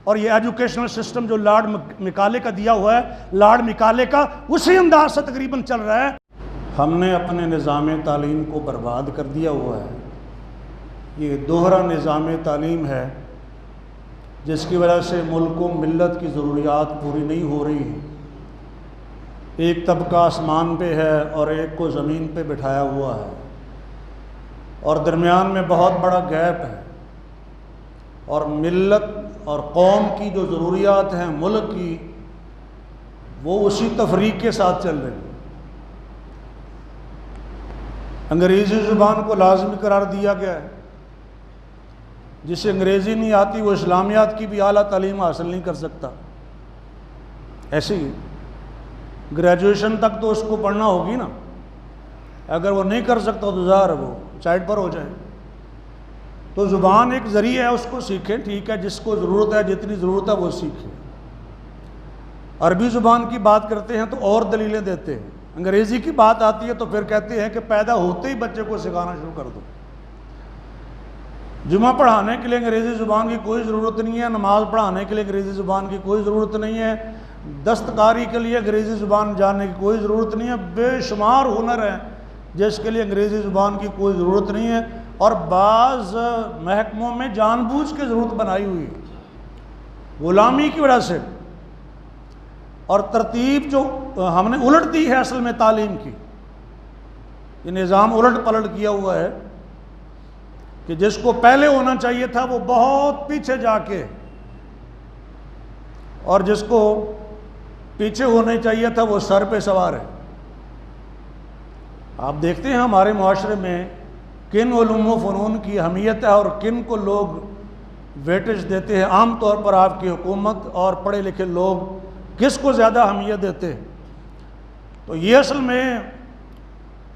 اور یہ educational system جو لارڈ مکالے کا دیا ہوا ہے، لارڈ مکالے کا، اسی انداز سے تقریباً چل رہا ہے۔ ہم نے اپنے نظام تعلیم کو برباد کر دیا ہوا ہے۔ یہ دوہرا نظام تعلیم ہے جس کی وجہ سے ملک و ملت کی ضروریات پوری نہیں ہو رہی ہیں۔ ایک طبقہ آسمان پہ ہے اور ایک کو زمین پہ بٹھایا ہوا ہے، اور درمیان میں بہت بڑا گیپ ہے، اور ملت اور قوم کی جو ضروریات ہیں ملک کی، وہ اسی تفریق کے ساتھ چل رہی ہیں۔ انگریزی زبان کو لازمی قرار دیا گیا ہے، جسے انگریزی نہیں آتی وہ اسلامیات کی بھی اعلیٰ تعلیم حاصل نہیں کر سکتا۔ ایسے ہی گریجویشن تک تو اس کو پڑھنا ہوگی نا، اگر وہ نہیں کر سکتا تو ظاہر وہ سائڈ پر ہو جائے۔ تو زبان ایک ذریعہ ہے، اس کو سیکھیں، ٹھیک ہے، جس کو ضرورت ہے، جتنی ضرورت ہے وہ سیکھیں۔ عربی زبان کی بات کرتے ہیں تو اور دلیلیں دیتے ہیں، انگریزی کی بات آتی ہے تو پھر کہتے ہیں کہ پیدا ہوتے ہی بچے کو سکھانا شروع کر دو۔ جمعہ پڑھانے کے لیے انگریزی زبان کی کوئی ضرورت نہیں ہے، نماز پڑھانے کے لیے انگریزی زبان کی کوئی ضرورت نہیں ہے، دستکاری کے لیے انگریزی زبان جاننے کی کوئی ضرورت نہیں ہے۔ بے شمار ہنر ہیں جس کے لیے انگریزی زبان کی کوئی ضرورت نہیں ہے، اور بعض محکموں میں جان بوجھ کے ضرورت بنائی ہوئی ہے غلامی کی وجہ سے، اور ترتیب جو ہم نے الٹ دی ہے اصل میں تعلیم کی، یہ نظام الٹ پلٹ کیا ہوا ہے کہ جس کو پہلے ہونا چاہیے تھا وہ بہت پیچھے جا کے، اور جس کو پیچھے ہونا چاہیے تھا وہ سر پہ سوار ہے۔ آپ دیکھتے ہیں ہمارے معاشرے میں کن علوم و فنون کی اہمیت ہے اور کن کو لوگ ویٹیج دیتے ہیں۔ عام طور پر آپ کی حکومت اور پڑھے لکھے لوگ کس کو زیادہ اہمیت دیتے ہیں؟ تو یہ اصل میں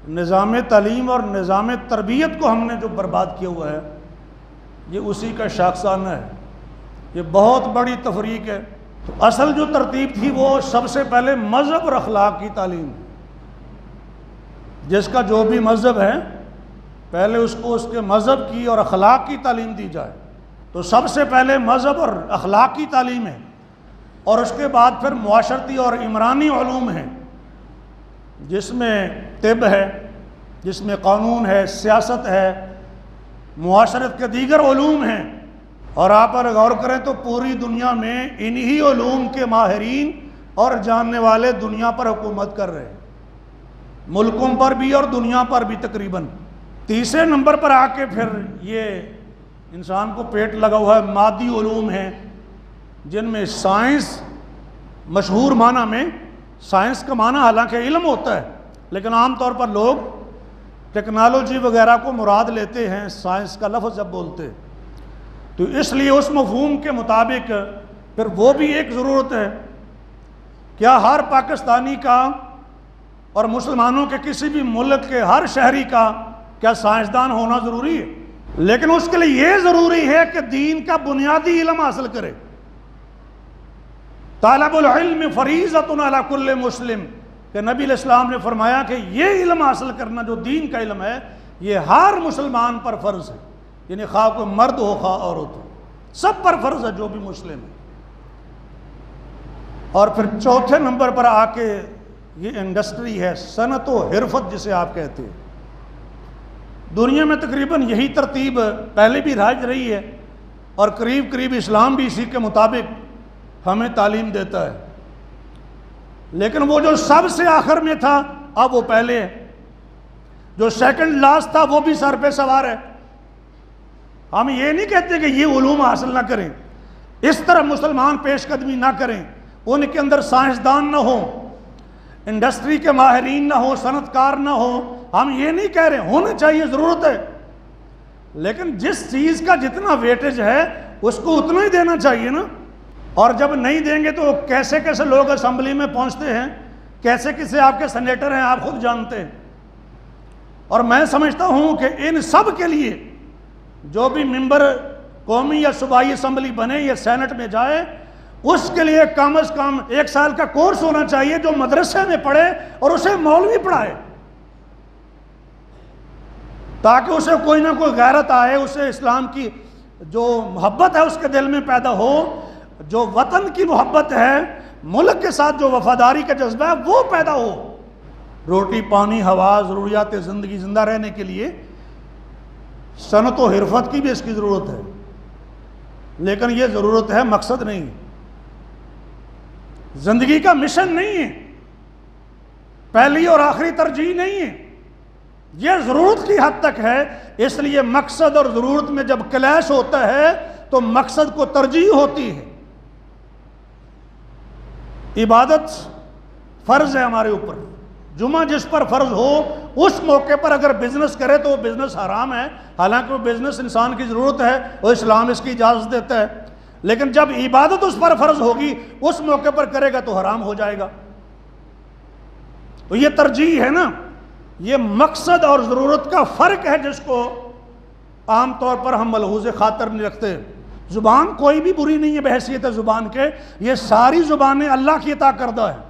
نظام تعلیم اور نظام تربیت کو ہم نے جو برباد کیا ہوا ہے، یہ اسی کا شاخسانہ ہے۔ یہ بہت بڑی تفریق ہے۔ تو اصل جو ترتیب تھی وہ سب سے پہلے مذہب اور اخلاق کی تعلیم، جس کا جو بھی مذہب ہے پہلے اس کو اس کے مذہب کی اور اخلاق کی تعلیم دی جائے۔ تو سب سے پہلے مذہب اور اخلاق کی تعلیم ہے، اور اس کے بعد پھر معاشرتی اور عمرانی علوم ہیں، جس میں طب ہے، جس میں قانون ہے، سیاست ہے، معاشرت کے دیگر علوم ہیں۔ اور آپ اگر غور کریں تو پوری دنیا میں انہی علوم کے ماہرین اور جاننے والے دنیا پر حکومت کر رہے ہیں، ملکوں پر بھی اور دنیا پر بھی تقریباً۔ تیسرے نمبر پر آ کے پھر یہ انسان کو پیٹ لگا ہوا ہے مادی علوم ہیں، جن میں سائنس مشہور معنی میں، سائنس کا معنی حالانکہ علم ہوتا ہے، لیکن عام طور پر لوگ ٹیکنالوجی وغیرہ کو مراد لیتے ہیں سائنس کا لفظ جب بولتے ہیں۔ تو اس لیے اس مفہوم کے مطابق پھر وہ بھی ایک ضرورت ہے۔ کیا ہر پاکستانی کا اور مسلمانوں کے کسی بھی ملک کے ہر شہری کا کیا سائنسدان ہونا ضروری ہے؟ لیکن اس کے لیے یہ ضروری ہے کہ دین کا بنیادی علم حاصل کرے۔ طالب العلم فریضۃ علی کل مسلم، کہ نبی علیہ السلام نے فرمایا کہ یہ علم حاصل کرنا جو دین کا علم ہے یہ ہر مسلمان پر فرض ہے، یعنی خواہ کوئی مرد ہو خواہ عورت ہو، سب پر فرض ہے جو بھی مسلم ہے۔ اور پھر چوتھے نمبر پر آ کے یہ انڈسٹری ہے، صنعت و حرفت جسے آپ کہتے ہیں۔ دنیا میں تقریباً یہی ترتیب پہلے بھی رائج رہی ہے، اور قریب قریب اسلام بھی اسی کے مطابق ہمیں تعلیم دیتا ہے۔ لیکن وہ جو سب سے آخر میں تھا اب وہ پہلے ہے، جو سیکنڈ لاسٹ تھا وہ بھی سر پہ سوار ہے۔ ہم یہ نہیں کہتے کہ یہ علوم حاصل نہ کریں، اس طرح مسلمان پیش قدمی نہ کریں، ان کے اندر سائنسدان نہ ہوں، انڈسٹری کے ماہرین نہ ہوں، صنعت کار نہ ہوں، ہم یہ نہیں کہہ رہے، ہونا چاہیے، ضرورت ہے، لیکن جس چیز کا جتنا ویٹیج ہے اس کو اتنا ہی دینا چاہیے نا۔ اور جب نہیں دیں گے تو کیسے کیسے لوگ اسمبلی میں پہنچتے ہیں، کیسے کیسے آپ کے سینیٹر ہیں، آپ خود جانتے ہیں۔ اور میں سمجھتا ہوں کہ ان سب کے لیے جو بھی ممبر قومی یا صوبائی اسمبلی بنے یا سینٹ میں جائے، اس کے لیے کم از کم 1 سال کا کورس ہونا چاہیے جو مدرسے میں پڑھے اور اسے مولوی پڑھائے، تاکہ اسے کوئی نہ کوئی غیرت آئے، اسے اسلام کی جو محبت ہے اس کے دل میں پیدا ہو، جو وطن کی محبت ہے، ملک کے ساتھ جو وفاداری کا جذبہ ہے وہ پیدا ہو۔ روٹی پانی ہوا ضروریات زندگی زندہ رہنے کے لیے صنعت و حرفت کی بھی اس کی ضرورت ہے، لیکن یہ ضرورت ہے، مقصد نہیں، زندگی کا مشن نہیں ہے، پہلی اور آخری ترجیح نہیں ہے، یہ ضرورت کی حد تک ہے۔ اس لیے مقصد اور ضرورت میں جب کلیش ہوتا ہے تو مقصد کو ترجیح ہوتی ہے۔ عبادت فرض ہے ہمارے اوپر، جمعہ جس پر فرض ہو اس موقع پر اگر بزنس کرے تو وہ بزنس حرام ہے، حالانکہ وہ بزنس انسان کی ضرورت ہے اور اسلام اس کی اجازت دیتا ہے، لیکن جب عبادت اس پر فرض ہوگی اس موقع پر کرے گا تو حرام ہو جائے گا۔ تو یہ ترجیح ہے نا، یہ مقصد اور ضرورت کا فرق ہے جس کو عام طور پر ہم ملحوظ خاطر نہیں رکھتے۔ زبان کوئی بھی بری نہیں ہے بحیثیت زبان کے، یہ ساری زبانیں اللہ کی عطا کردہ ہیں۔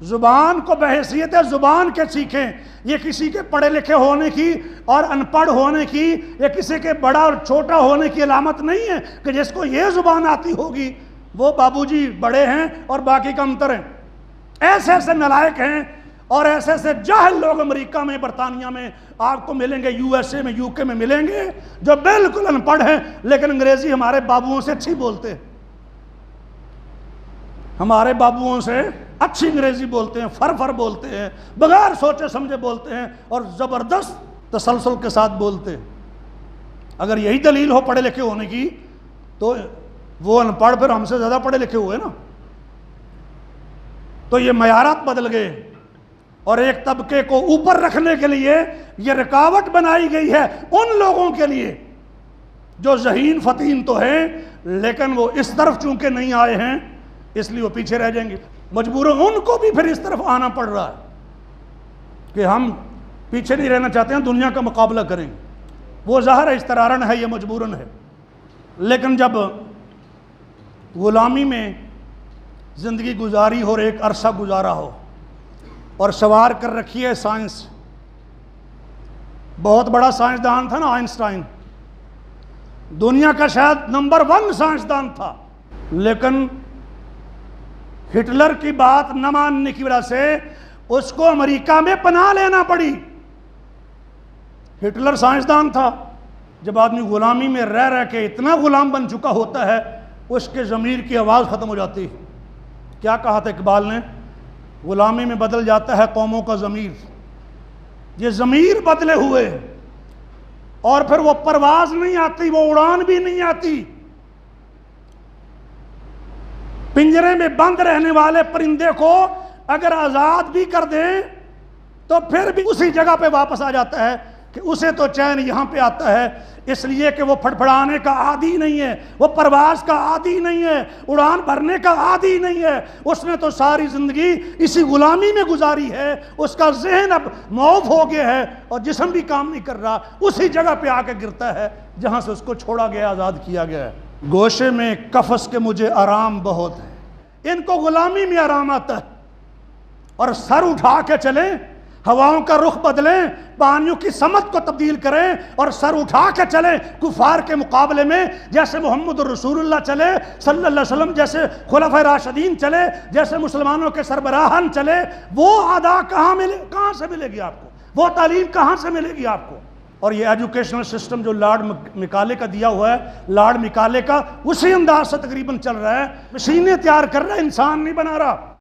زبان کو بحیثیت زبان کے سیکھیں، یہ کسی کے پڑھے لکھے ہونے کی اور ان پڑھ ہونے کی یا کسی کے بڑا اور چھوٹا ہونے کی علامت نہیں ہے کہ جس کو یہ زبان آتی ہوگی وہ بابو جی بڑے ہیں اور باقی کمتر ہیں۔ ایسے ایسے نالائق ہیں اور ایسے ایسے جاہل لوگ امریکہ میں، برطانیہ میں آپ کو ملیں گے، یو ایس اے میں، یو کے میں ملیں گے، جو بالکل ان پڑھ ہیں لیکن انگریزی ہمارے بابوؤں سے اچھی بولتے ہیں، ہمارے بابوؤں سے اچھی انگریزی بولتے ہیں، فر بولتے ہیں، بغیر سوچے سمجھے بولتے ہیں اور زبردست تسلسل کے ساتھ بولتے ہیں۔ اگر یہی دلیل ہو پڑھے لکھے ہونے کی تو وہ ان پڑھ پھر ہم سے زیادہ پڑھے لکھے ہوئے نا۔ تو یہ معیارات بدل گئے اور ایک طبقے کو اوپر رکھنے کے لیے یہ رکاوٹ بنائی گئی ہے ان لوگوں کے لیے جو ذہین فتین تو ہیں لیکن وہ اس طرف چونکہ نہیں آئے ہیں اس لیے وہ پیچھے رہ جائیں گے۔ مجبوراً ان کو بھی پھر اس طرف آنا پڑ رہا ہے کہ ہم پیچھے نہیں رہنا چاہتے ہیں، دنیا کا مقابلہ کریں گے۔ وہ ظاہر ہے اضطراراً ہے، یہ مجبوراً ہے، لیکن جب غلامی میں زندگی گزاری ہو اور ایک عرصہ گزارا ہو اور سوار کر رکھی ہے سائنس، بہت بڑا سائنسدان تھا نا آئنسٹائن، دنیا کا شاید نمبر 1 سائنسدان تھا، لیکن ہٹلر کی بات نہ ماننے کی وجہ سے اس کو امریکہ میں پناہ لینا پڑی۔ ہٹلر سائنسدان تھا، جب آدمی غلامی میں رہ رہ کے اتنا غلام بن چکا ہوتا ہے اس کے ضمیر کی آواز ختم ہو جاتی ہے۔ کیا کہا تھا اقبال نے؟ غلامی میں بدل جاتا ہے قوموں کا ضمیر۔ یہ ضمیر بدلے ہوئے اور پھر وہ پرواز نہیں آتی، وہ اڑان بھی نہیں آتی۔ پنجرے میں بند رہنے والے پرندے کو اگر آزاد بھی کر دیں تو پھر بھی اسی جگہ پہ واپس آ جاتا ہے کہ اسے تو چین یہاں پہ آتا ہے، اس لیے کہ وہ پھڑپھڑانے کا عادی نہیں ہے، وہ پرواز کا عادی نہیں ہے، اڑان بھرنے کا عادی نہیں ہے۔ اس نے تو ساری زندگی اسی غلامی میں گزاری ہے، اس کا ذہن اب معاف ہو گیا ہے اور جسم بھی کام نہیں کر رہا، اسی جگہ پہ آ کے گرتا ہے جہاں سے اس کو چھوڑا گیا، آزاد کیا گیا ہے۔ گوشے میں قفس کے مجھے آرام بہت ہے، ان کو غلامی میں آرام آتا ہے، اور سر اٹھا کے چلیں، ہواؤں کا رخ بدلیں، پانیوں کی سمت کو تبدیل کریں اور سر اٹھا کے چلیں کفار کے مقابلے میں، جیسے محمد رسول اللہ چلے صلی اللہ علیہ وسلم، جیسے خلفائے راشدین چلے، جیسے مسلمانوں کے سربراہان چلے۔ وہ ادا کہاں سے ملے گی آپ کو؟ وہ تعلیم کہاں سے ملے گی آپ کو؟ اور یہ ایجوکیشنل سسٹم جو لارڈ مکالے کا دیا ہوا ہے، لارڈ مکالے کا اسی انداز سے تقریباً چل رہا ہے، مشینیں تیار کر رہا ہے، انسان نہیں بنا رہا۔